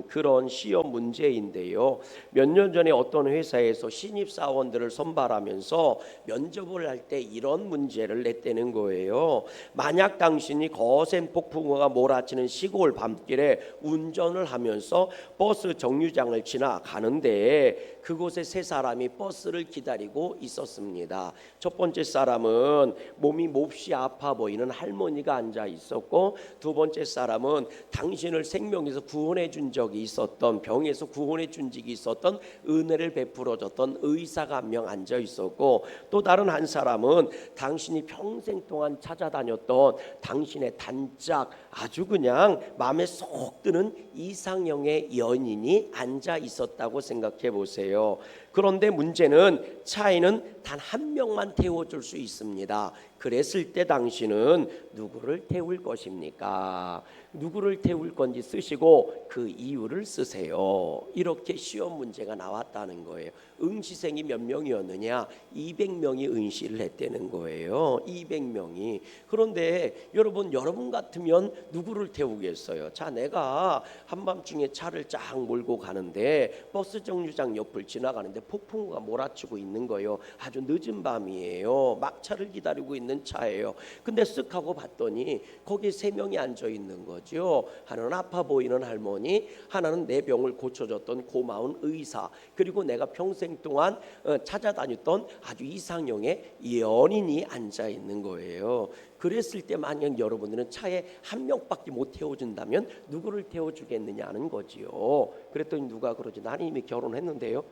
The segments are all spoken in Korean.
나온 그런 시험 문제인데요. 몇 년 전에 어떤 회사에서 신입사원들을 선발하면서 면접을 할 때 이런 문제를 냈다는 거예요. 만약 당신이 거센 폭풍우가 몰아치는 시골 밤길에 운전을 하면서 버스 정류장을 지나가는데 그곳에 세 사람이 버스를 기다리고 있었습니다. 첫 번째 사람은 몸이 몹시 아파 보이는 할머니가 앉아 있었고, 두 번째 사람은 당신을 생명에서 구원해 준 적이 있었던, 병에서 구원해 준 적이 있었던, 은혜를 베풀어 줬던 의사가 한 명 앉아 있었고, 또 다른 한 사람은 당신이 평생 동안 찾아다녔던 당신의 단짝, 아주 그냥 마음에 쏙 드는 이상형의 연인이 앉아 있었다고 생각해 보세요. 그런데 문제는 차에는 단 한 명만 태워줄 수 있습니다. 그랬을 때 당신은 누구를 태울 것입니까? 누구를 태울 건지 쓰시고 그 이유를 쓰세요. 이렇게 시험 문제가 나왔다는 거예요. 응시생이 몇 명이었느냐? 200명이 응시를 했다는 거예요. 200명이. 그런데 여러분 같으면 누구를 태우겠어요? 자, 내가 한밤중에 차를 쫙 몰고 가는데 버스 정류장 옆을 지나가는데 폭풍우가 몰아치고 있는 거예요. 아주 늦은 밤이에요. 막차를 기다리고 있는 차예요. 근데 쓱 하고 봤더니 거기에 세 명이 앉아 있는 거죠. 하나는 아파 보이는 할머니, 하나는 내 병을 고쳐줬던 고마운 의사, 그리고 내가 평생 동안 찾아다녔던 아주 이상형의 연인이 앉아 있는 거예요. 그랬을 때 만약 여러분들은 차에 한 명밖에 못 태워준다면 누구를 태워주겠느냐는 거지요. 그랬더니 누가 그러지? 나는 이미 결혼했는데요.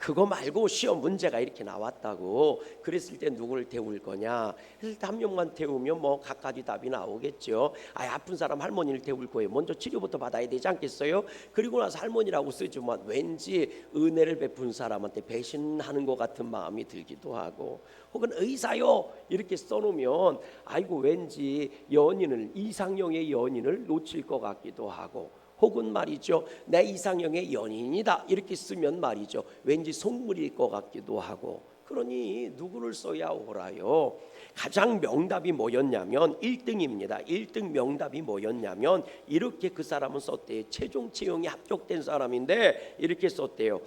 그거 말고 시험 문제가 이렇게 나왔다고. 그랬을 때 누구를 태울 거냐? 그래서 한 명만 태우면 뭐 각가지 답이 나오겠죠. 아픈 사람 할머니를 태울 거예요. 먼저 치료부터 받아야 되지 않겠어요? 그리고 나서 할머니라고 쓰지만 왠지 은혜를 베푼 사람한테 배신하는 것 같은 마음이 들기도 하고, 혹은 의사요 이렇게 써놓으면 아이고 왠지 연인을, 이상형의 연인을 놓칠 것 같기도 하고, 혹은 말이죠, 내 이상형의 연인이다 이렇게 쓰면 말이죠, 왠지 속물일 것 같기도 하고. 그러니 누구를 써야 옳아요? 가장 명답이 뭐였냐면 1등입니다. 1등 명답이 뭐였냐면 이렇게 그 사람은 썼대요. 최종 채용이 합격된 사람인데 이렇게 썼대요.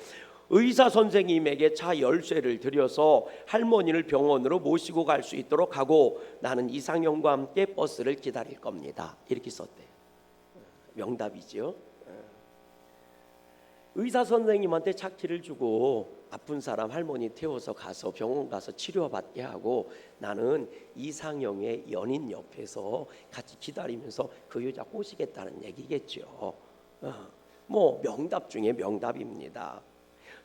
의사 선생님에게 차 열쇠를 드려서 할머니를 병원으로 모시고 갈 수 있도록 하고 나는 이상형과 함께 버스를 기다릴 겁니다. 이렇게 썼대요. 명답이죠. 의사 선생님한테 차키를 주고 아픈 사람 할머니 태워서 가서 병원 가서 치료받게 하고 나는 이상형의 연인 옆에서 같이 기다리면서 그 여자 꼬시겠다는 얘기겠죠. 뭐 명답 중에 명답입니다.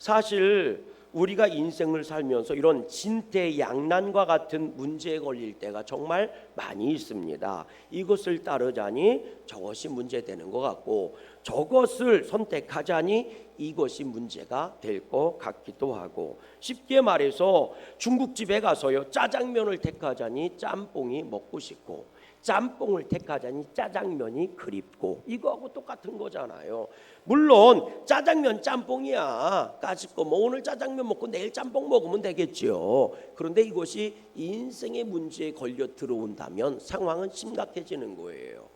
사실 우리가 인생을 살면서 이런 진퇴양난과 같은 문제에 걸릴 때가 정말 많이 있습니다. 이것을 따르자니 저것이 문제되는 것 같고, 저것을 선택하자니 이것이 문제가 될 것 같기도 하고, 쉽게 말해서 중국집에 가서요 짜장면을 택하자니 짬뽕이 먹고 싶고, 짬뽕을 택하자니 짜장면이 그립고, 이거하고 똑같은 거잖아요. 물론 짜장면 짬뽕이야 까짓거 뭐 오늘 짜장면 먹고 내일 짬뽕 먹으면 되겠죠. 그런데 이것이 인생의 문제에 걸려 들어온다면 상황은 심각해지는 거예요.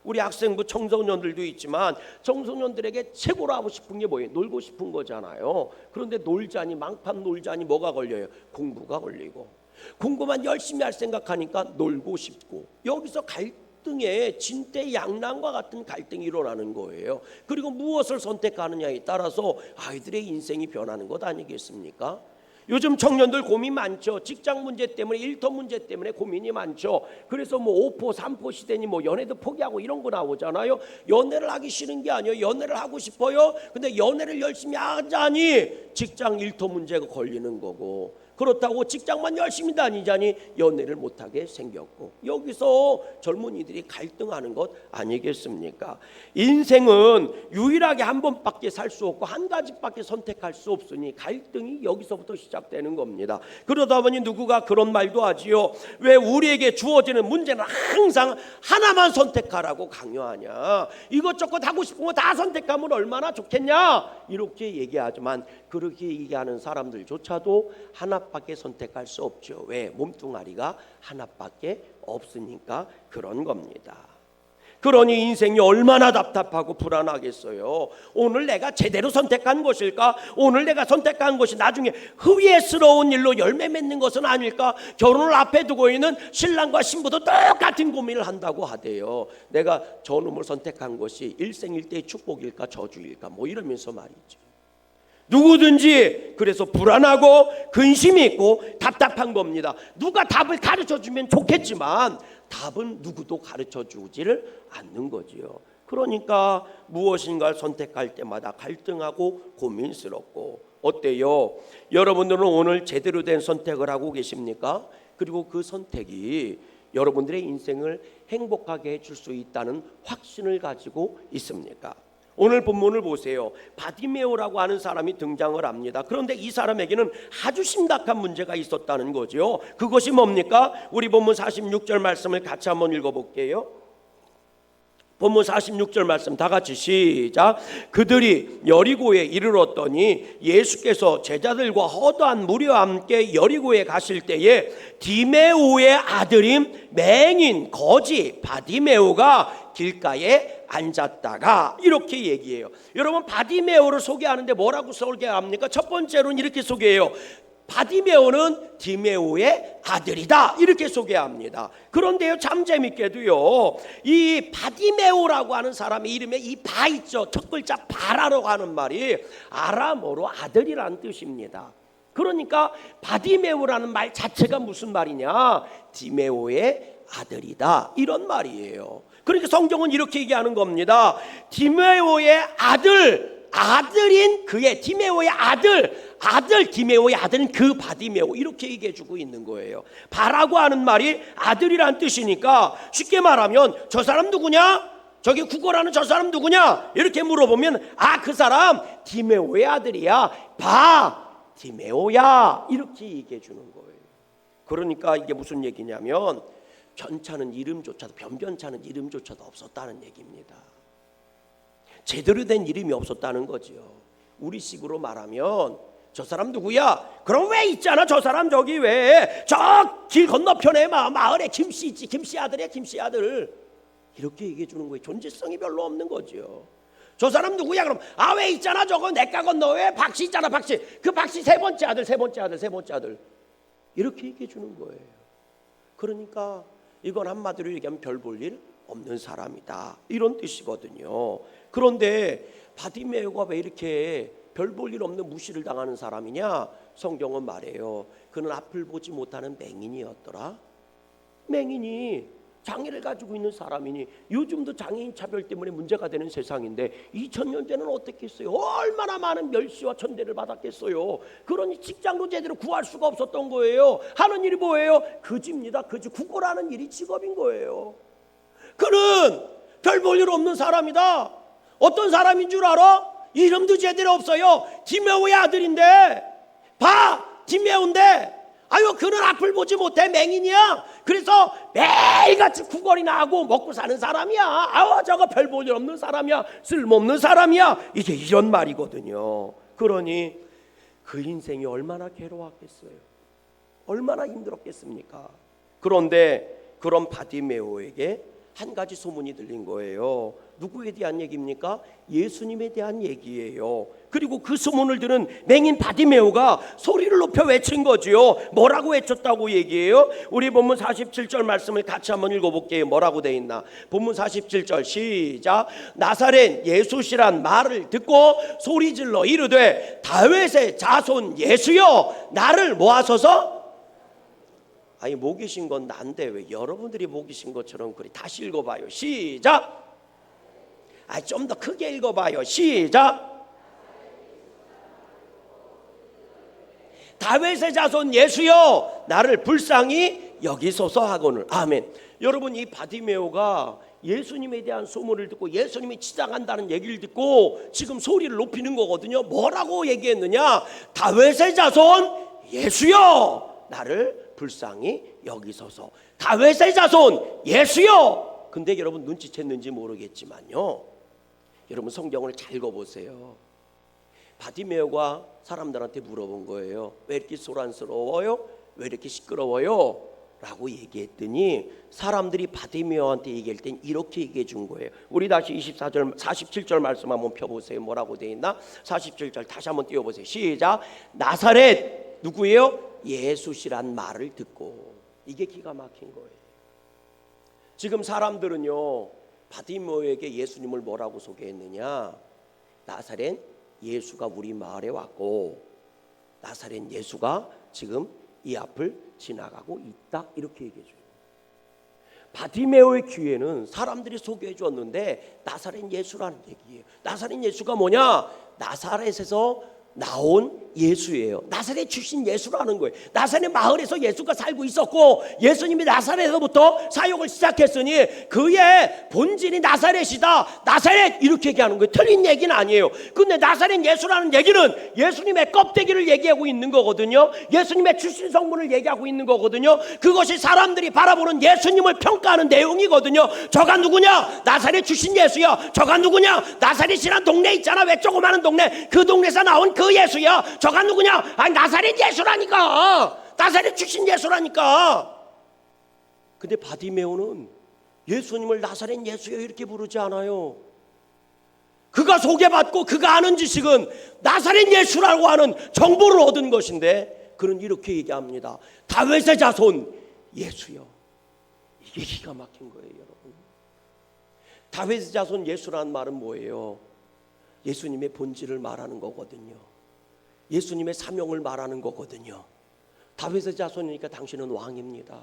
우리 학생부 청소년들도 있지만 청소년들에게 최고로 하고 싶은 게 뭐예요? 놀고 싶은 거잖아요. 그런데 놀자니 망판 놀자니 뭐가 걸려요? 공부가 걸리고, 공부만 열심히 할 생각하니까 놀고 싶고, 여기서 갈등의 진퇴양난과 같은 갈등이 일어나는 거예요. 그리고 무엇을 선택하느냐에 따라서 아이들의 인생이 변하는 것 아니겠습니까? 요즘 청년들 고민 많죠. 직장 문제 때문에, 일터 문제 때문에 고민이 많죠. 그래서 뭐 5포 3포 시대니 뭐 연애도 포기하고 이런 거 나오잖아요. 연애를 하기 싫은 게 아니에요. 연애를 하고 싶어요. 근데 연애를 열심히 하자니 직장 일터 문제가 걸리는 거고, 그렇다고 직장만 열심히 다니자니 연애를 못하게 생겼고, 여기서 젊은이들이 갈등하는 것 아니겠습니까? 인생은 유일하게 한 번밖에 살 수 없고 한 가지밖에 선택할 수 없으니 갈등이 여기서부터 시작되는 겁니다. 그러다 보니 누구가 그런 말도 하지요. 왜 우리에게 주어지는 문제는 항상 하나만 선택하라고 강요하냐? 이것저것 하고 싶은 거 다 선택하면 얼마나 좋겠냐? 이렇게 얘기하지만 그렇게 얘기하는 사람들조차도 하나밖에 선택할 수 없죠. 왜? 몸뚱아리가 하나밖에 없으니까 그런 겁니다. 그러니 인생이 얼마나 답답하고 불안하겠어요. 오늘 내가 제대로 선택한 것일까? 오늘 내가 선택한 것이 나중에 후회스러운 일로 열매 맺는 것은 아닐까? 결혼을 앞에 두고 있는 신랑과 신부도 똑같은 고민을 한다고 하대요. 내가 저놈을 선택한 것이 일생일대의 축복일까 저주일까 뭐 이러면서 말이죠. 누구든지 그래서 불안하고 근심이 있고 답답한 겁니다. 누가 답을 가르쳐주면 좋겠지만 답은 누구도 가르쳐주지를 않는 거지요. 그러니까 무엇인가를 선택할 때마다 갈등하고 고민스럽고 어때요? 여러분들은 오늘 제대로 된 선택을 하고 계십니까? 그리고 그 선택이 여러분들의 인생을 행복하게 해줄 수 있다는 확신을 가지고 있습니까? 오늘 본문을 보세요. 바디메오라고 하는 사람이 등장을 합니다. 그런데 이 사람에게는 아주 심각한 문제가 있었다는 거죠. 그것이 뭡니까? 우리 본문 46절 말씀을 같이 한번 읽어볼게요. 본문 46절 말씀 다 같이 시작. 그들이 여리고에 이르렀더니 예수께서 제자들과 허다한 무리와 함께 여리고에 가실 때에 디메오의 아들인 맹인 거지 바디메오가 길가에 앉았다가 이렇게 얘기해요. 여러분 바디메오를 소개하는데 뭐라고 소개합니까? 첫 번째로는 이렇게 소개해요. 바디메오는 디메오의 아들이다 이렇게 소개합니다. 그런데요 참 재밌게도요 이 바디메오라고 하는 사람의 이름에 이 바 있죠. 첫 글자 바라라고 하는 말이 아람어로 아들이라는 뜻입니다. 그러니까 바디메오라는 말 자체가 무슨 말이냐? 디메오의 아들이다 이런 말이에요. 그러니까 성경은 이렇게 얘기하는 겁니다. 디메오의 아들인 그의 디메오의 아들 디메오의 아들은 그 바디메오 이렇게 얘기해주고 있는 거예요. 바라고 하는 말이 아들이란 뜻이니까 쉽게 말하면 저 사람 누구냐? 저기 구걸하는 저 사람 누구냐? 이렇게 물어보면 아 그 사람 디메오의 아들이야. 디메오야 이렇게 얘기해 주는 거예요. 그러니까 이게 무슨 얘기냐면 변찮은 이름조차도 없었다는 얘기입니다. 제대로 된 이름이 없었다는 거죠. 우리식으로 말하면 저 사람 누구야? 그럼 왜 있잖아 저 사람 저기 왜 저 길 건너편에 마을에 김씨 있지 김씨 아들이야 김씨 아들 이렇게 얘기해 주는 거예요. 존재성이 별로 없는 거죠. 저 사람 누구야? 그럼 왜 있잖아 저거 내가 건너에 박씨 있잖아 박씨 그 박씨 세 번째 아들 이렇게 얘기해 주는 거예요. 그러니까 이건 한마디로 얘기하면 별 볼 일 없는 사람이다 이런 뜻이거든요. 그런데 바디메오가 왜 이렇게 별 볼 일 없는 무시를 당하는 사람이냐? 성경은 말해요. 그는 앞을 보지 못하는 맹인이었더라. 맹인이 장애를 가지고 있는 사람이니 요즘도 장애인 차별 때문에 문제가 되는 세상인데 2000년 전에는 어떻겠어요? 얼마나 많은 멸시와 천대를 받았겠어요. 그러니 직장도 제대로 구할 수가 없었던 거예요. 하는 일이 뭐예요? 거지입니다. 거지 구걸하는 일이 직업인 거예요. 그는 별 볼 일 없는 사람이다. 어떤 사람인 줄 알아? 이름도 제대로 없어요. 디메오의 아들인데 디메오인데 그는 앞을 보지 못해 맹인이야. 그래서 매일같이 구걸이나 하고 먹고 사는 사람이야. 저거 별 볼 일 없는 사람이야. 쓸모없는 사람이야. 이게 이런 말이거든요. 그러니 그 인생이 얼마나 괴로웠겠어요. 얼마나 힘들었겠습니까? 그런데 그런 바디메오에게 한 가지 소문이 들린 거예요. 누구에 대한 얘기입니까? 예수님에 대한 얘기예요. 그리고 그 소문을 들은 맹인 바디메오가 소리를 높여 외친 거지요. 뭐라고 외쳤다고 얘기해요? 우리 본문 47절 말씀을 같이 한번 읽어볼게요. 뭐라고 돼 있나? 본문 47절 시작. 나사렛 예수시란 말을 듣고 소리질러 이르되 다윗의 자손 예수여 나를 모아서서 목이신 건 난데 왜 여러분들이 목이신 것처럼 그리 다시 읽어봐요. 시작. 좀 더 크게 읽어봐요. 시작. 다윗의 자손 예수여 나를 불쌍히 여기소서 하거늘. 아멘. 여러분 이 바디메오가 예수님에 대한 소문을 듣고 예수님이 치장한다는 얘기를 듣고 지금 소리를 높이는 거거든요. 뭐라고 얘기했느냐? 다윗의 자손 예수여 나를 불쌍히 여기소서. 다윗의 자손 예수여. 근데 여러분 눈치챘는지 모르겠지만요, 여러분 성경을 잘 읽어보세요. 바디메오가 사람들한테 물어본 거예요. 왜 이렇게 소란스러워요? 왜 이렇게 시끄러워요? 라고 얘기했더니 사람들이 바디메오한테 얘기할 땐 이렇게 얘기해 준 거예요. 우리 다시 24절 47절 말씀 한번 펴보세요. 뭐라고 되어 있나? 47절 다시 한번 띄워보세요. 시작. 나사렛 누구예요? 예수시란 말을 듣고. 이게 기가 막힌 거예요. 지금 사람들은요 바디메오에게 예수님을 뭐라고 소개했느냐? 나사렛 예수가 우리 마을에 왔고 나사렛 예수가 지금 이 앞을 지나가고 있다, 이렇게 얘기해 줘요. 바디메오의 귀에는 사람들이 소개해 줬는데 나사렛 예수라는 얘기예요. 나사렛 예수가 뭐냐? 나사렛에서 나온 예수예요. 나사렛 출신 예수라는 거예요. 나사렛 마을에서 예수가 살고 있었고 예수님이 나사렛에서부터 사역을 시작했으니 그의 본질이 나사렛이다. 나사렛 이렇게 얘기하는 거예요. 틀린 얘기는 아니에요. 근데 나사렛 예수라는 얘기는 예수님의 껍데기를 얘기하고 있는 거거든요. 예수님의 출신 성분을 얘기하고 있는 거거든요. 그것이 사람들이 바라보는 예수님을 평가하는 내용이거든요. 저가 누구냐? 나사렛 출신 예수야. 저가 누구냐? 나사렛이란 동네 있잖아. 왜 조그마한 동네? 그 동네에서 나온 그 예수야. 저가 누구냐? 아니 나사렛 예수라니까. 나사렛 출신 예수라니까. 근데 바디메오는 예수님을 나사렛 예수여 이렇게 부르지 않아요. 그가 소개받고 그가 아는 지식은 나사렛 예수라고 하는 정보를 얻은 것인데 그는 이렇게 얘기합니다. 다윗의 자손 예수여. 이게 기가 막힌 거예요, 여러분. 다윗의 자손 예수라는 말은 뭐예요? 예수님의 본질을 말하는 거거든요. 예수님의 사명을 말하는 거거든요. 다윗의 자손이니까 당신은 왕입니다.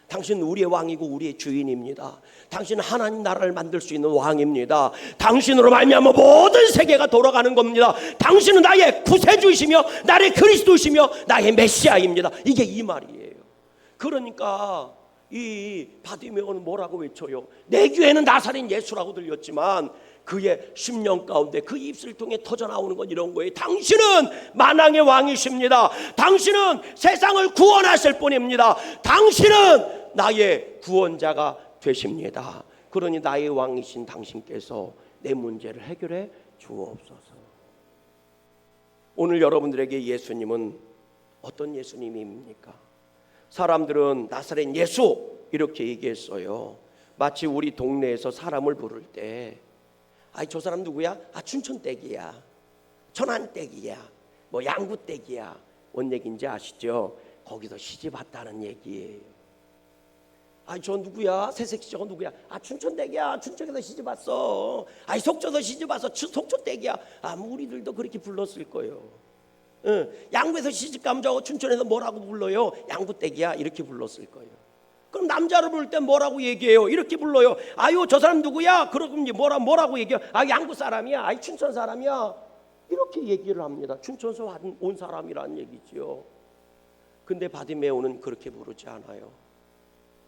당신은 우리의 왕이고 우리의 주인입니다. 당신은 하나님 나라를 만들 수 있는 왕입니다. 당신으로 말미암아 모든 세계가 돌아가는 겁니다. 당신은 나의 구세주이시며 나의 그리스도이시며 나의 메시아입니다. 이게 이 말이에요. 그러니까 이 바디메오는 뭐라고 외쳐요? 내 귀에는 나사렛 예수라고 들렸지만 그의 심령 가운데 그 입술을 통해 터져나오는 건 이런 거예요. 당신은 만왕의 왕이십니다. 당신은 세상을 구원하실 분입니다. 당신은 나의 구원자가 되십니다. 그러니 나의 왕이신 당신께서 내 문제를 해결해 주옵소서. 오늘 여러분들에게 예수님은 어떤 예수님입니까? 사람들은 나사렛 예수 이렇게 얘기했어요. 마치 우리 동네에서 사람을 부를 때 아이 저 사람 누구야? 아 춘천댁이야, 천안댁이야, 뭐 양구댁이야. 뭔 얘기인지 아시죠? 거기서 시집 왔다는 얘기예요. 아이 저 누구야? 새색시 저거 누구야? 아 춘천댁이야, 춘천에서 시집 왔어. 아이 속초에서 시집 와서 속초댁이야. 아 우리들도 그렇게 불렀을 거예요. 양구에서 시집 가면 저 춘천에서 뭐라고 불러요? 양구댁이야 이렇게 불렀을 거예요. 그럼 남자를 부를 때 뭐라고 얘기해요? 이렇게 불러요. 아유 저 사람 누구야? 그러면 이제 뭐라고 얘기해요? 아 양구 사람이야. 아이 춘천 사람이야. 이렇게 얘기를 합니다. 춘천에서 온 사람이란 얘기죠. 근데 바디메오는 그렇게 부르지 않아요.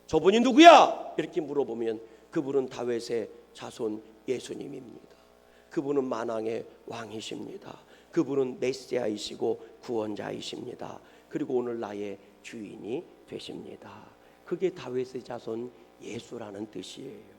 저분이 누구야? 이렇게 물어보면 그분은 다윗의 자손 예수님입니다. 그분은 만왕의 왕이십니다. 그분은 메시아이시고 구원자이십니다. 그리고 오늘 나의 주인이 되십니다. 그게 다윗의 자손 예수라는 뜻이에요.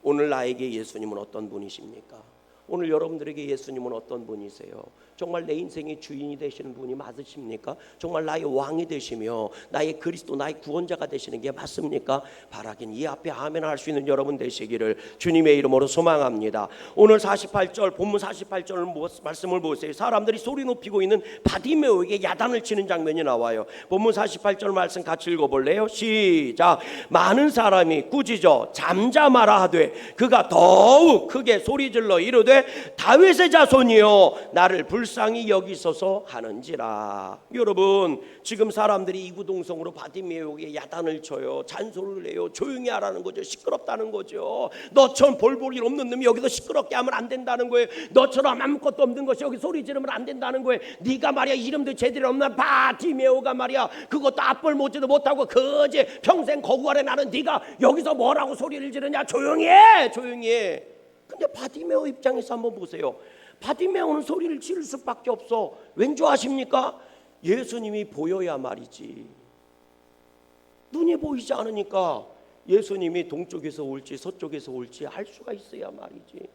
오늘 나에게 예수님은 어떤 분이십니까? 오늘 여러분들에게 예수님은 어떤 분이세요? 정말 내 인생의 주인이 되시는 분이 맞으십니까? 정말 나의 왕이 되시며 나의 그리스도 나의 구원자가 되시는 게 맞습니까? 바라긴 이 앞에 아멘 할 수 있는 여러분 되시기를 주님의 이름으로 소망합니다. 오늘 48절 본문 48절 말씀을 보세요. 사람들이 소리 높이고 있는 바디메오에게 야단을 치는 장면이 나와요. 본문 48절 말씀 같이 읽어볼래요? 시작. 많은 사람이 꾸짖어 잠잠하라 하되 그가 더욱 크게 소리질러 이르되 다윗의 자손이여 나를 불쌍히 여기소서 하는지라. 여러분 지금 사람들이 이구동성으로 바디메오에게 야단을 쳐요. 잔소리를 해요. 조용히 하라는 거죠. 시끄럽다는 거죠. 너처럼 볼볼일 없는 놈이 여기서 시끄럽게 하면 안 된다는 거예요. 너처럼 아무것도 없는 것이 여기 소리 지르면 안 된다는 거예요. 네가 말이야 이름도 제대로 없는 바디메오가 말이야 그것도 앞볼 못지도 못하고 그지 평생 거구 아래 나는 네가 여기서 뭐라고 소리를 지르냐. 조용히 해. 조용히 해. 근데 바디메오 입장에서 한번 보세요. 바디메오는 소리를 지를 수밖에 없어. 왠지 아십니까? 예수님이 보여야 말이지. 눈이 보이지 않으니까 예수님이 동쪽에서 올지 서쪽에서 올지 알 수가 있어야 말이지.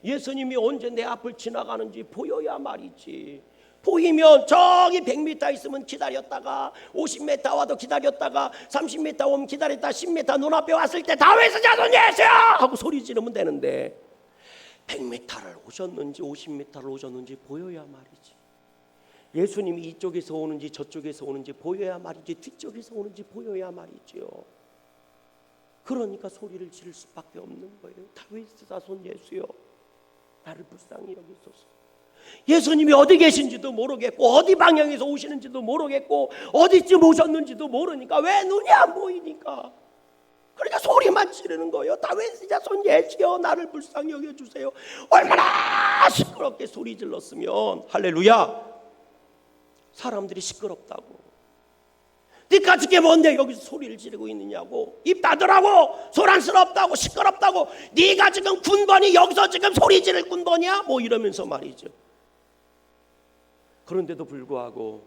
예수님이 언제 내 앞을 지나가는지 보여야 말이지. 보이면 저기 100m 있으면 기다렸다가 50m 와도 기다렸다가 30m 오면 기다렸다 10m 눈앞에 왔을 때 다윗의 자손 예수야 하고 소리 지르면 되는데 100m를 오셨는지 50m를 오셨는지 보여야 말이지. 예수님이 이쪽에서 오는지 저쪽에서 오는지 보여야 말이지. 뒤쪽에서 오는지 보여야 말이죠. 그러니까 소리를 지를 수밖에 없는 거예요. 다윗의 자손 예수여 나를 불쌍히 여기소서. 예수님이 어디 계신지도 모르겠고 어디 방향에서 오시는지도 모르겠고 어디쯤 오셨는지도 모르니까 왜 눈이 안 보이니까 그러니까 소리만 지르는 거예요. 다윗의 자손 예수여 나를 불쌍히 여겨주세요. 얼마나 시끄럽게 소리 질렀으면 할렐루야 사람들이 시끄럽다고 니가 그게 뭔데 여기서 소리를 지르고 있느냐고 입 닫으라고 소란스럽다고 시끄럽다고 네가 지금 군번이 여기서 지금 소리 지를 군번이야 뭐 이러면서 말이죠. 그런데도 불구하고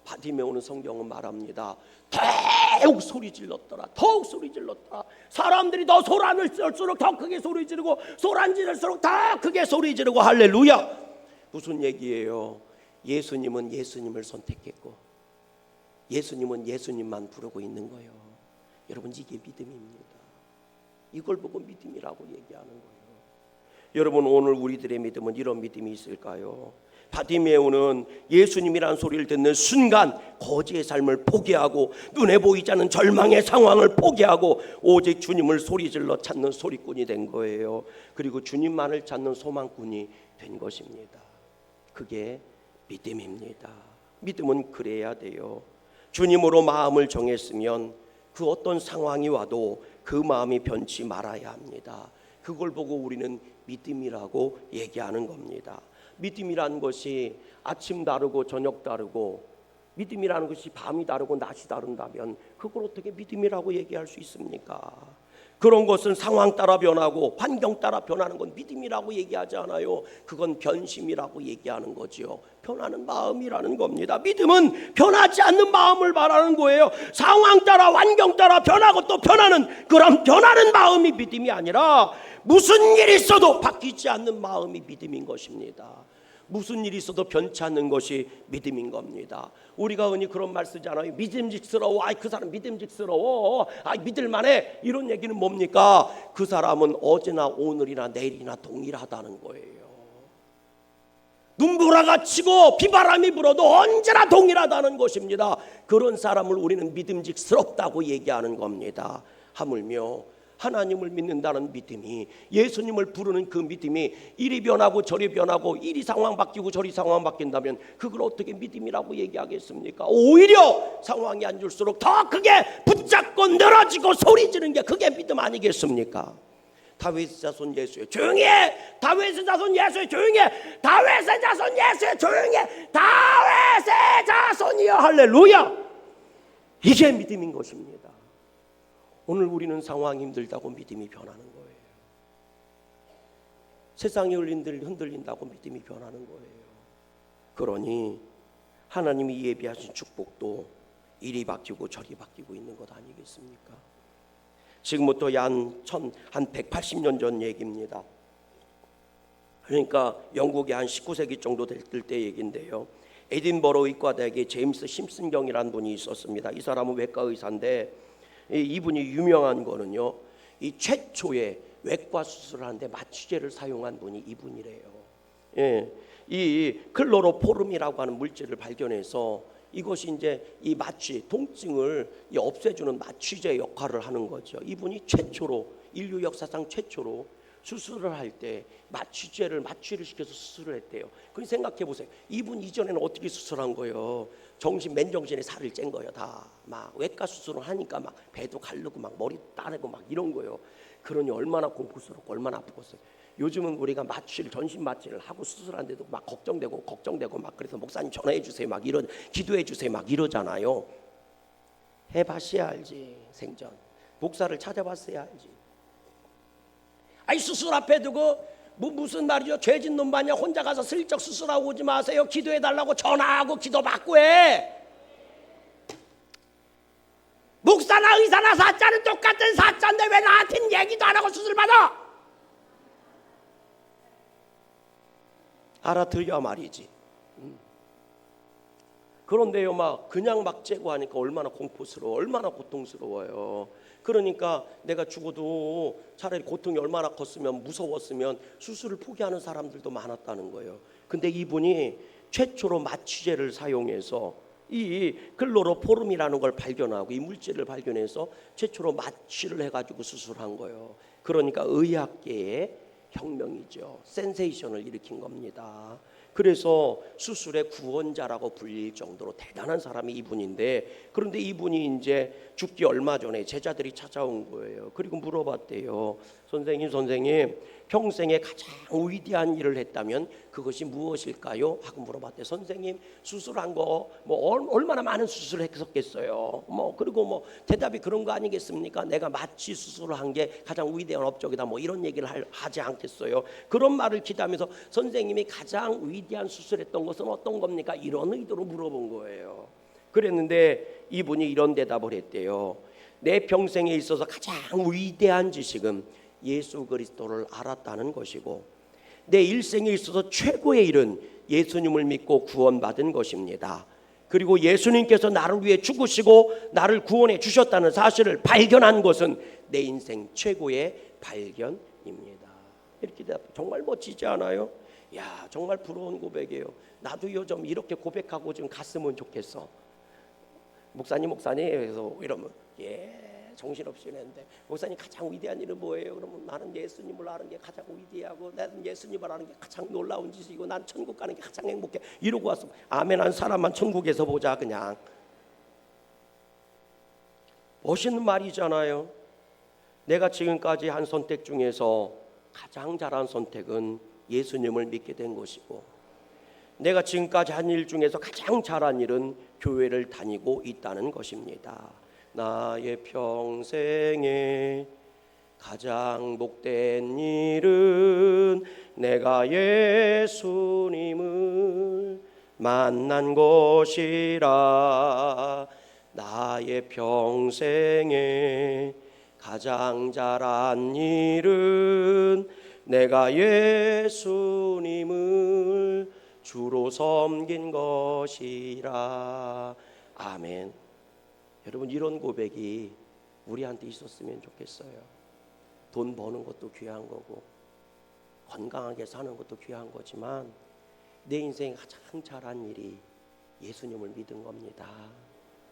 바디메오는 성경은 말합니다. 더욱 소리 질렀더라. 더욱 소리 질렀더라. 사람들이 더 소란을 쓸수록 더 크게 소리 지르고 소란 지를수록 더 크게 소리 지르고 할렐루야. 무슨 얘기예요? 예수님은 예수님을 선택했고 예수님은 예수님만 부르고 있는 거예요. 여러분 이게 믿음입니다. 이걸 보고 믿음이라고 얘기하는 거예요. 여러분 오늘 우리들의 믿음은 이런 믿음이 있을까요? 바디메오는 예수님이라는 소리를 듣는 순간 거지의 삶을 포기하고 눈에 보이지 않는 절망의 상황을 포기하고 오직 주님을 소리질러 찾는 소리꾼이 된 거예요. 그리고 주님만을 찾는 소망꾼이 된 것입니다. 그게 믿음입니다. 믿음은 그래야 돼요. 주님으로 마음을 정했으면 그 어떤 상황이 와도 그 마음이 변치 말아야 합니다. 그걸 보고 우리는 믿음이라고 얘기하는 겁니다. 믿음이라는 것이 아침 다르고 저녁 다르고 믿음이라는 것이 밤이 다르고 낮이 다른다면 그걸 어떻게 믿음이라고 얘기할 수 있습니까? 그런 것은 상황 따라 변하고 환경 따라 변하는 건 믿음이라고 얘기하지 않아요. 그건 변심이라고 얘기하는 거지요. 변하는 마음이라는 겁니다. 믿음은 변하지 않는 마음을 말하는 거예요. 상황 따라 환경 따라 변하고 또 변하는 그런 변하는 마음이 믿음이 아니라 무슨 일이 있어도 바뀌지 않는 마음이 믿음인 것입니다. 무슨 일이 있어도 변치 않는 것이 믿음인 겁니다. 우리가 흔히 그런 말 쓰잖아요. 믿음직스러워. 그 사람 믿음직스러워. 믿을만해. 이런 얘기는 뭡니까? 그 사람은 어제나 오늘이나 내일이나 동일하다는 거예요. 눈보라가 치고 비바람이 불어도 언제나 동일하다는 것입니다. 그런 사람을 우리는 믿음직스럽다고 얘기하는 겁니다. 하물며 하나님을 믿는다는 믿음이 예수님을 부르는 그 믿음이 이리 변하고 저리 변하고 이리 상황 바뀌고 저리 상황 바뀐다면 그걸 어떻게 믿음이라고 얘기하겠습니까? 오히려 상황이 안 줄수록 더 크게 붙잡고 늘어지고 소리 지르는 게 그게 믿음 아니겠습니까? 다윗의 자손 예수여 조용히 해. 다윗의 자손 예수여 조용히 해. 다윗의 자손 예수여 조용히 해. 다윗의 자손이여 할렐루야. 이게 믿음인 것입니다. 오늘 우리는 상황이 힘들다고 믿음이 변하는 거예요. 세상이 흔들린다고 믿음이 변하는 거예요. 그러니 하나님이 예비하신 축복도 이리 바뀌고 저리 바뀌고 있는 것 아니겠습니까? 지금부터 한 180년 전 얘기입니다. 그러니까 영국의 한 19세기 정도 될 때 얘기인데요. 에딘버러 의과대학에 제임스 심슨경이라는 분이 있었습니다. 이 사람은 외과 의사인데 이분이 유명한 거는요, 이 최초의 외과 수술을 하는데 마취제를 사용한 분이 이분이래요. 이 클로로포름이라고 하는 물질을 발견해서 이것이 이제 이 마취 통증을 없애주는 마취제 역할을 하는 거죠. 이분이 최초로 인류 역사상 최초로 수술을 할 때 마취를 시켜서 수술을 했대요. 그럼 생각해 보세요. 이분 이전에는 어떻게 수술한 거예요? 맨정신에 살을 짠 거예요. 다 막 외과 수술을 하니까 막 배도 가르고 막 머리 따내고 막 이런 거예요. 그러니 얼마나 공포스럽고 얼마나 아프겠어요. 요즘은 우리가 전신 마취를 하고 수술하는데도 막 걱정되고 막 그래서 목사님 전화해 주세요 막 이런 기도해 주세요 막 이러잖아요. 해봤어야 알지. 생전 목사를 찾아봤어야 알지. 수술 앞에 두고 무슨 말이죠? 죄진 놈 마냥 혼자 가서 슬쩍 수술하고 오지 마세요. 기도해달라고 전화하고 기도 받고 해. 목사나 의사나 사자는 똑같은 사자인데 왜 나한테는 얘기도 안 하고 수술 받아? 알아들여 말이지. 그런데요, 막 그냥 막 재고 하니까 얼마나 공포스러워, 얼마나 고통스러워요. 그러니까 내가 죽어도 차라리 고통이 얼마나 컸으면, 무서웠으면 수술을 포기하는 사람들도 많았다는 거예요. 근데 이분이 최초로 마취제를 사용해서 이 클로로포름이라는 걸 발견하고 이 물질을 발견해서 최초로 마취를 해가지고 수술한 거예요. 그러니까 의학계의 혁명이죠. 센세이션을 일으킨 겁니다. 그래서 수술의 구원자라고 불릴 정도로 대단한 사람이 이분인데, 그런데 이분이 이제 죽기 얼마 전에 제자들이 찾아온 거예요. 그리고 물어봤대요. 선생님 평생에 가장 위대한 일을 했다면 그것이 무엇일까요? 하고 물어봤대요. 선생님 수술한 거 뭐 얼마나 많은 수술을 했었겠어요. 그리고 대답이 그런 거 아니겠습니까? 내가 마취 수술을 한 게 가장 위대한 업적이다, 이런 얘기를 하지 않겠어요? 그런 말을 기대하면서 선생님이 가장 위대한 수술했던 것은 어떤 겁니까? 이런 의도로 물어본 거예요. 그랬는데 이분이 이런 대답을 했대요. 내 평생에 있어서 가장 위대한 지식은 예수 그리스도를 알았다는 것이고, 내 일생에 있어서 최고의 일은 예수님을 믿고 구원받은 것입니다. 그리고 예수님께서 나를 위해 죽으시고 나를 구원해 주셨다는 사실을 발견한 것은 내 인생 최고의 발견입니다. 이렇게 대답, 정말 멋지지 않아요? 야, 정말 부러운 고백이에요. 나도 요즘 이렇게 고백하고 좀 갔으면 좋겠어. 목사님 그래서 이러면 정신없이 했는데, 목사님 가장 위대한 일은 뭐예요? 그러면 나는 예수님을 아는 게 가장 위대하고, 나는 예수님을 아는 게 가장 놀라운 짓이고, 난 천국 가는 게 가장 행복해, 이러고 왔으면 아멘 한 사람만 천국에서 보자. 그냥 멋있는 말이잖아요. 내가 지금까지 한 선택 중에서 가장 잘한 선택은 예수님을 믿게 된 것이고, 내가 지금까지 한 일 중에서 가장 잘한 일은 교회를 다니고 있다는 것입니다. 나의 평생에 가장 복된 일은 내가 예수님을 만난 것이라. 나의 평생에 가장 잘한 일은 내가 예수님을 주로 섬긴 것이라. 아멘. 여러분, 이런 고백이 우리한테 있었으면 좋겠어요. 돈 버는 것도 귀한 거고 건강하게 사는 것도 귀한 거지만 내 인생에 가장 잘한 일이 예수님을 믿은 겁니다.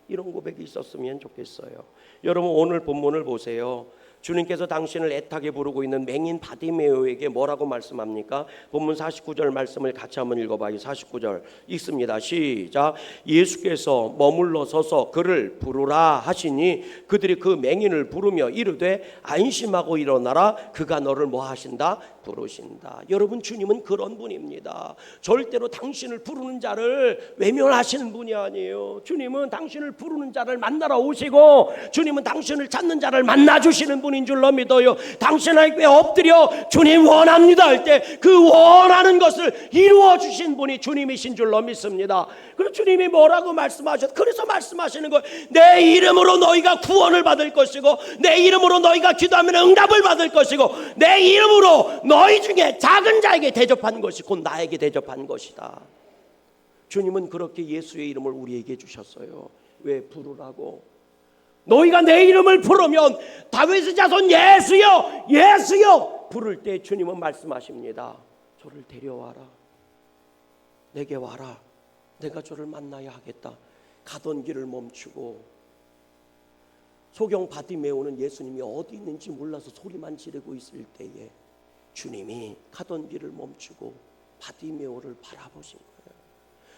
이런 고백이 있었으면 좋겠어요. 여러분, 오늘 본문을 보세요. 주님께서 당신을 애타게 부르고 있는 맹인 바디메오에게 뭐라고 말씀합니까? 본문 49절 말씀을 같이 한번 읽어봐요. 49절 읽습니다. 시작. 예수께서 머물러 서서 그를 부르라 하시니 그들이 그 맹인을 부르며 이르되 안심하고 일어나라, 그가 너를 뭐 하신다? 부르신다. 여러분, 주님은 그런 분입니다. 절대로 당신을 부르는 자를 외면하시는 분이 아니에요. 주님은 당신을 부르는 자를 만나러 오시고, 주님은 당신을 찾는 자를 만나주시는 분인 줄로 믿어요. 당신에게 엎드려 주님 원합니다 할 때 그 원하는 것을 이루어 주신 분이 주님이신 줄로 믿습니다. 그리고 주님이 뭐라고 말씀하셨? 그래서 말씀하시는 거예요. 내 이름으로 너희가 구원을 받을 것이고, 내 이름으로 너희가 기도하면 응답을 받을 것이고, 내 이름으로 너희 중에 작은 자에게 대접한 것이 곧 나에게 대접한 것이다. 주님은 그렇게 예수의 이름을 우리에게 주셨어요. 왜? 부르라고. 너희가 내 이름을 부르면 다윗의 자손 예수여 예수여 부를 때 주님은 말씀하십니다. 저를 데려와라. 내게 와라. 내가 저를 만나야 하겠다. 가던 길을 멈추고, 소경 바디메오는 예수님이 어디 있는지 몰라서 소리만 지르고 있을 때에 주님이 가던 길을 멈추고 바디메오를 바라보신 거예요.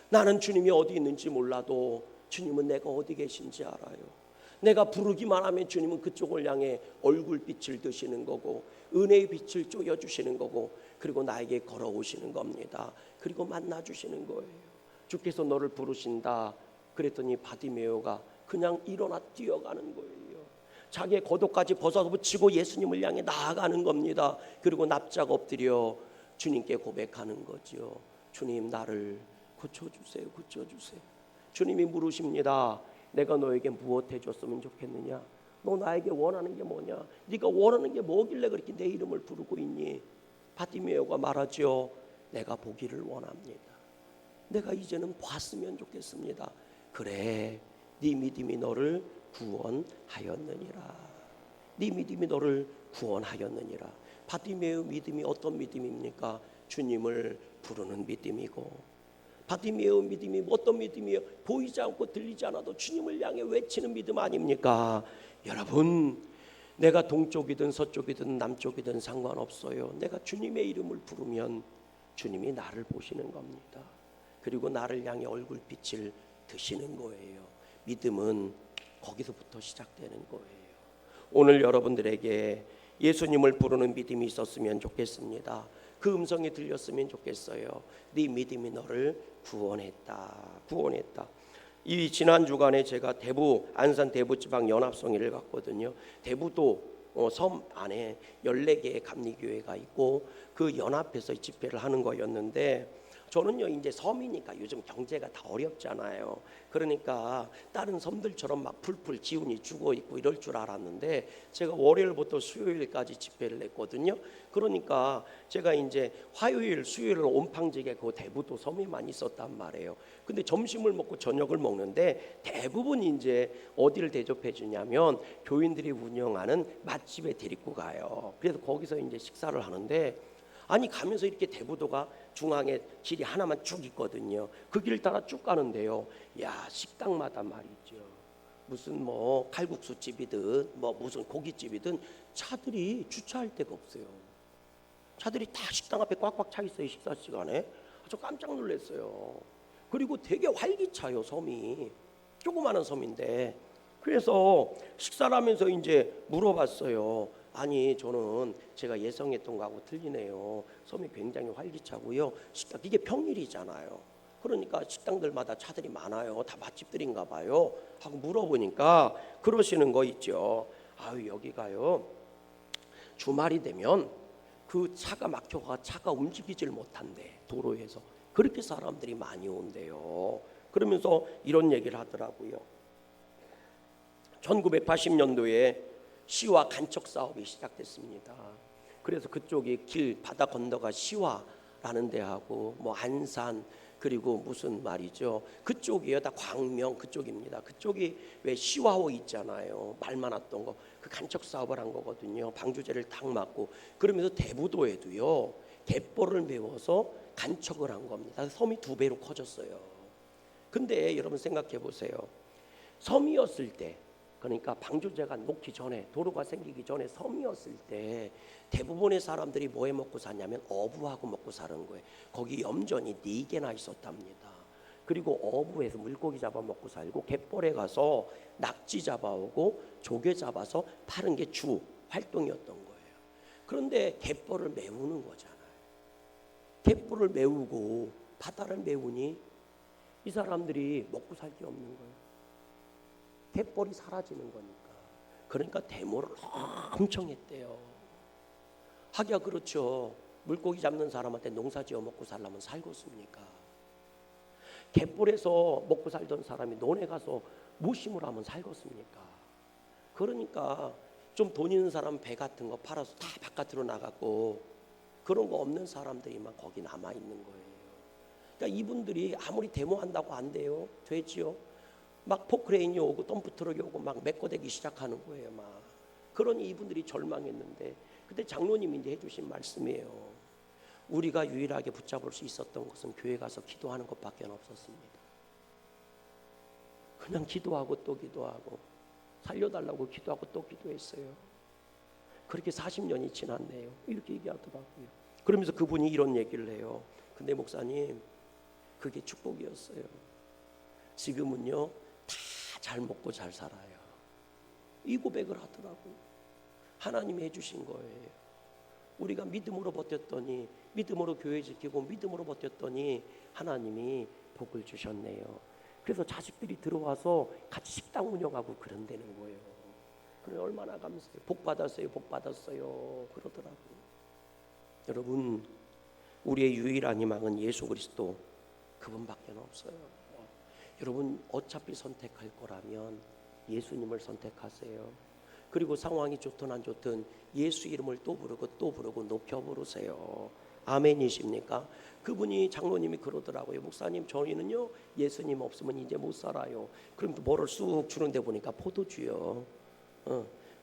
나는 주님이 어디 있는지 몰라도 주님은 내가 어디 계신지 알아요. 내가 부르기만 하면 주님은 그쪽을 향해 얼굴빛을 드시는 거고 은혜의 빛을 쪼여주시는 거고, 그리고 나에게 걸어오시는 겁니다. 그리고 만나주시는 거예요. 주께서 너를 부르신다 그랬더니 바디메오가 그냥 일어나 뛰어가는 거예요. 자기의 겉옷까지 벗어붙이고 예수님을 향해 나아가는 겁니다. 그리고 납작 엎드려 주님께 고백하는 거죠. 주님, 나를 고쳐주세요. 고쳐주세요. 주님이 물으십니다. 내가 너에게 무엇 해줬으면 좋겠느냐? 너 나에게 원하는 게 뭐냐? 네가 원하는 게 뭐길래 그렇게 내 이름을 부르고 있니? 바디메오가 말하죠. 내가 보기를 원합니다. 내가 이제는 봤으면 좋겠습니다. 그래, 네 믿음이 너를 구원하였느니라. 네 믿음이 너를 구원하였느니라. 바디메오 믿음이 어떤 믿음입니까? 주님을 부르는 믿음이고, 바디메오 믿음이 어떤 믿음이에요? 보이지 않고 들리지 않아도 주님을 향해 외치는 믿음 아닙니까? 여러분, 내가 동쪽이든 서쪽이든 남쪽이든 상관없어요. 내가 주님의 이름을 부르면 주님이 나를 보시는 겁니다. 그리고 나를 향해 얼굴빛을 드시는 거예요. 믿음은 거기서부터 시작되는 거예요. 오늘 여러분들에게 예수님을 부르는 믿음이 있었으면 좋겠습니다. 그 음성이 들렸으면 좋겠어요. 네 믿음이 너를 구원했다. 이 지난 주간에 제가 대부 안산 대부지방 연합성회를 갔거든요. 대부도 섬 안에 14개의 감리교회가 있고 그 연합해서 집회를 하는 거였는데, 저는요 이제 섬이니까 요즘 경제가 다 어렵잖아요. 그러니까 다른 섬들처럼 막 풀풀 기운이 죽어 있고 이럴 줄 알았는데, 제가 월요일부터 수요일까지 집회를 했거든요. 그러니까 제가 이제 화요일 수요일은 온팡지게 그 대부도 섬에만 있었단 말이에요. 근데 점심을 먹고 저녁을 먹는데 대부분 이제 어디를 대접해 주냐면 교인들이 운영하는 맛집에 데리고 가요. 그래서 거기서 이제 식사를 하는데, 아니 가면서 이렇게 대부도가 중앙에 길이 하나만 쭉 있거든요. 그 길 따라 쭉 가는데요, 야, 식당마다 말이죠, 무슨 뭐 칼국수 집이든 뭐 무슨 고깃집이든 차들이 주차할 데가 없어요. 차들이 다 식당 앞에 꽉꽉 차 있어요, 식사 시간에. 저 깜짝 놀랐어요. 그리고 되게 활기차요, 섬이. 조그마한 섬인데. 그래서 식사를 하면서 이제 물어봤어요. 아니, 저는 제가 예상했던 거하고 틀리네요. 섬이 굉장히 활기차고요. 식당, 이게 평일이잖아요. 그러니까 식당들마다 차들이 많아요. 다 맛집들인가 봐요. 하고 물어보니까 그러시는 거 있죠. 아유, 여기가요, 주말이 되면 그 차가 막혀가 차가 움직이질 못한대, 도로에서. 그렇게 사람들이 많이 온대요. 그러면서 이런 얘기를 하더라고요. 1980년도에 시와 간척 사업이 시작됐습니다. 그래서 그쪽이 길 바다 건너가 시와라는 데하고 뭐 안산, 그리고 무슨 말이죠, 그쪽이요, 다 광명 그쪽입니다. 그쪽이 왜 시와호 있잖아요, 말 많았던 거, 그 간척 사업을 한 거거든요. 방주제를 탁 맞고. 그러면서 대부도에도요 갯벌을 메워서 간척을 한 겁니다. 섬이 2배로 커졌어요. 근데 여러분 생각해 보세요. 섬이었을 때, 그러니까 방주제가 놓기 전에, 도로가 생기기 전에 섬이었을 때 대부분의 사람들이 뭐해 먹고 사냐면 어부하고 먹고 사는 거예요. 거기 염전이 4개나 있었답니다. 그리고 어부에서 물고기 잡아 먹고 살고, 갯벌에 가서 낙지 잡아오고 조개 잡아서 파는 게 주 활동이었던 거예요. 그런데 갯벌을 메우는 거잖아요. 갯벌을 메우고 바다를 메우니 이 사람들이 먹고 살 게 없는 거예요. 갯벌이 사라지는 거니까. 그러니까 데모를 엄청 했대요. 하기야 그렇죠. 물고기 잡는 사람한테 농사 지어 먹고 살려면 살겠습니까? 갯벌에서 먹고 살던 사람이 논에 가서 무심을 하면 살겠습니까? 그러니까 좀 돈 있는 사람 배 같은 거 팔아서 다 바깥으로 나갔고, 그런 거 없는 사람들이만 거기 남아 있는 거예요. 그러니까 이분들이 아무리 데모한다고 안 돼요. 되지요. 막 포크레인이 오고 덤프트럭이 오고 막 메꿔대기 시작하는 거예요. 막 그러니 이분들이 절망했는데, 그때 장로님이 이제 해주신 말씀이에요. 우리가 유일하게 붙잡을 수 있었던 것은 교회 가서 기도하는 것밖에 없었습니다. 그냥 기도하고 또 기도하고, 살려달라고 기도하고 또 기도했어요. 그렇게 40년이 지났네요. 이렇게 얘기하더라고요. 그러면서 그분이 이런 얘기를 해요. 근데 목사님, 그게 축복이었어요. 지금은요 다 잘 먹고 잘 살아요. 이 고백을 하더라고요. 하나님이 해주신 거예요. 우리가 믿음으로 버텼더니, 믿음으로 교회 지키고 믿음으로 버텼더니 하나님이 복을 주셨네요. 그래서 자식들이 들어와서 같이 식당 운영하고 그런다는 거예요. 그래, 얼마나 감사해요. 복 받았어요, 복 받았어요 그러더라고요. 여러분, 우리의 유일한 희망은 예수 그리스도, 그분밖에 없어요. 여러분, 어차피 선택할 거라면 예수님을 선택하세요. 그리고 상황이 좋든 안 좋든 예수 이름을 또 부르고 또 부르고 높여 부르세요. 아멘이십니까? 그분이 장로님이 그러더라고요. 목사님, 저희는요 예수님 없으면 이제 못 살아요. 그럼 뭐를 쑥 주는데 보니까 포도주요.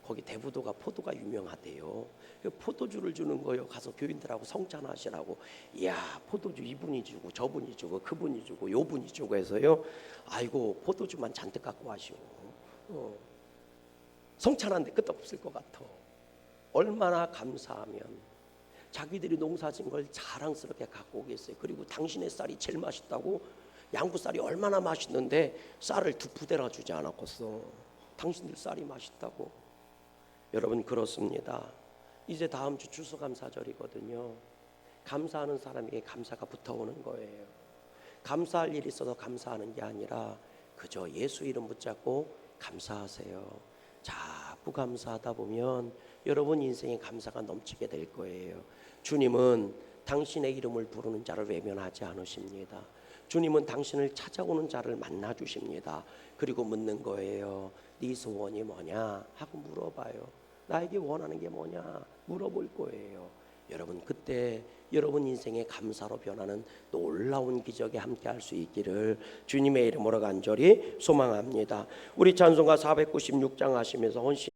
거기 대부도가 포도가 유명하대요. 포도주를 주는 거요. 가서 교인들하고 성찬하시라고. 이야, 포도주 이분이 주고 저분이 주고 그분이 주고 요분이 주고 해서요. 아이고, 포도주만 잔뜩 갖고 와시오. 성찬하는데 끝도 없을 것 같아. 얼마나 감사하면 자기들이 농사진 걸 자랑스럽게 갖고 오겠어요. 그리고 당신의 쌀이 제일 맛있다고. 양부 쌀이 얼마나 맛있는데 쌀을 2푸대나 주지 않았겠어. 당신들 쌀이 맛있다고. 여러분, 그렇습니다. 이제 다음 주 추수감사절이거든요. 감사하는 사람에게 감사가 붙어오는 거예요. 감사할 일이 있어서 감사하는 게 아니라 그저 예수 이름 붙잡고 감사하세요. 자꾸 감사하다 보면 여러분 인생에 감사가 넘치게 될 거예요. 주님은 당신의 이름을 부르는 자를 외면하지 않으십니다. 주님은 당신을 찾아오는 자를 만나 주십니다. 그리고 묻는 거예요. 네 소원이 뭐냐 하고 물어봐요. 나에게 원하는 게 뭐냐 물어볼 거예요. 여러분, 그때 여러분 인생의 감사로 변하는 놀라운 기적에 함께 할 수 있기를 주님의 이름으로 간절히 소망합니다. 우리 찬송가 496장 하시면서 헌신